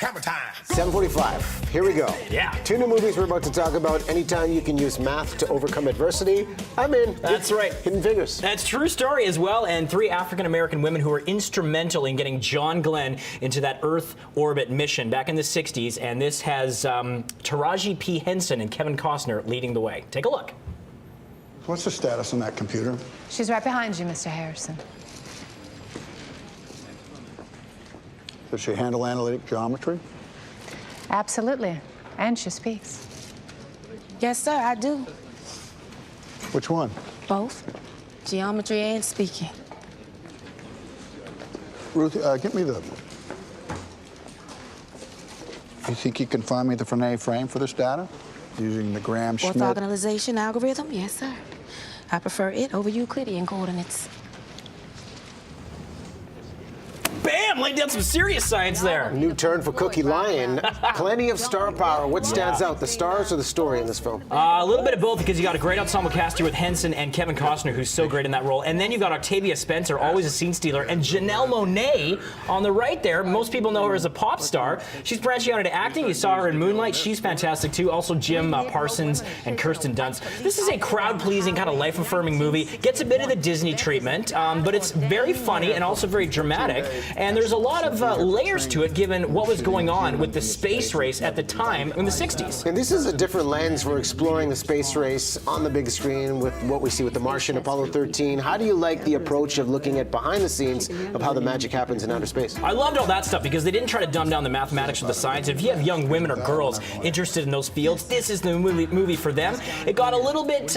Hammer time. 7:45. Here we go. Yeah. 2 new movies we're about to talk about. Anytime you can use math to overcome adversity, I'm in. That's right. Hidden Figures. That's true story as well, and 3 African-American women who were instrumental in getting John Glenn into that Earth orbit mission back in the 60s, and this has Taraji P. Henson and Kevin Costner leading the way. Take a look. What's the status on that computer? She's right behind you, Mr. Harrison. Does she handle analytic geometry? Absolutely. And she speaks. Yes, sir, I do. Which one? Both. Geometry and speaking. Ruth, get me the... You think you can find me the Frenet frame for this data? Using the Graham-Schmidt... Orthogonalization algorithm? Yes, sir. I prefer it over Euclidean coordinates. Bam! Laying down some serious science there. New turn for Cookie Lion. Plenty of star power. What stands out, the stars or the story in this film? A little bit of both, because you got a great ensemble cast here with Henson and Kevin Costner, who's so great in that role. And then you got Octavia Spencer, always a scene stealer, and Janelle Monáe on the right there. Most people know her as a pop star. She's branching out into acting. You saw her in Moonlight. She's fantastic, too. Also Jim Parsons and Kirsten Dunst. This is a crowd-pleasing, kind of life-affirming movie. Gets a bit of the Disney treatment, but it's very funny and also very dramatic. And there's a lot of layers to it, given what was going on with the space race at the time in the 60s. And this is a different lens for exploring the space race on the big screen with what we see with The Martian, Apollo 13. How do you like the approach of looking at behind the scenes of how the magic happens in outer space? I loved all that stuff because they didn't try to dumb down the mathematics or the science. If you have young women or girls interested in those fields, this is the movie for them. It got a little bit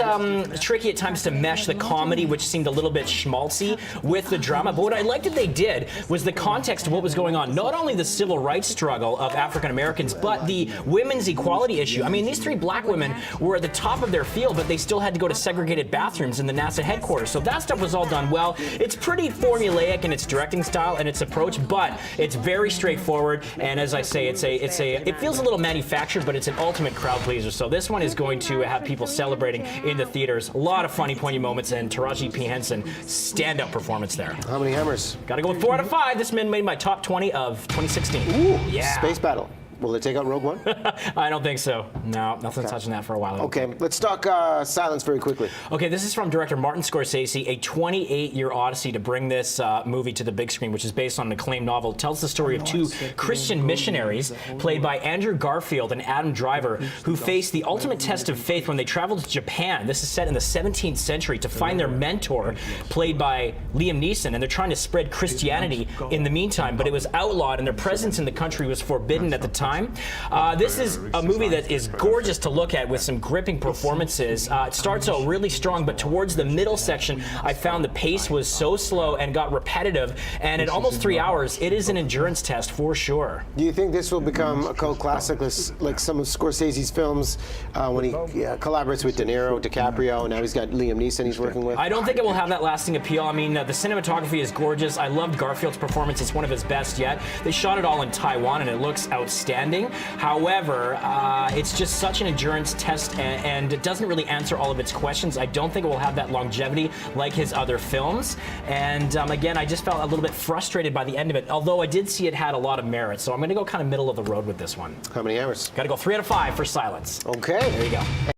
tricky at times to mesh the comedy, which seemed a little bit schmaltzy, with the drama. But what I liked that they did was the context of what was going on. Not only the civil rights struggle of African Americans, but the women's equality issue. I mean, these 3 black women were at the top of their field, but they still had to go to segregated bathrooms in the NASA headquarters. So that stuff was all done well. It's pretty formulaic in its directing style and its approach, but it's very straightforward. And as I say, it feels a little manufactured, but it's an ultimate crowd pleaser. So this one is going to have people celebrating in the theaters. A lot of funny, poignant moments, and Taraji P. Henson, stand-up performance there. How many hammers? Got to go with 4 out of 5. This man made my top 20 of 2016. Ooh, yeah. Space battle. Will they take out Rogue One? I don't think so. No, nothing's touching that for a while. Okay, let's talk Silence very quickly. Okay, this is from director Martin Scorsese, a 28-year odyssey to bring this movie to the big screen, which is based on an acclaimed novel. It tells the story of 2 Christian missionaries, played by Andrew Garfield and Adam Driver, who face the ultimate test of faith when they travel to Japan. This is set in the 17th century to find their mentor, played by Liam Neeson, and they're trying to spread Christianity in the meantime, but it was outlawed and their presence in the country was forbidden at the time. This is a movie that is gorgeous to look at with some gripping performances. It starts out really strong, but towards the middle section, I found the pace was so slow and got repetitive. And at almost 3 hours, it is an endurance test for sure. Do you think this will become a cult classic like some of Scorsese's films when he collaborates with De Niro, DiCaprio, and now he's got Liam Neeson he's working with? I don't think it will have that lasting appeal. I mean, the cinematography is gorgeous. I loved Garfield's performance. It's one of his best yet. They shot it all in Taiwan, and it looks outstanding. However, it's just such an endurance test, and it doesn't really answer all of its questions. I don't think it will have that longevity like his other films. And again, I just felt a little bit frustrated by the end of it, although I did see it had a lot of merit. So I'm going to go kind of middle of the road with this one. How many hammers? Got to go 3 out of 5 for Silence. Okay. There you go.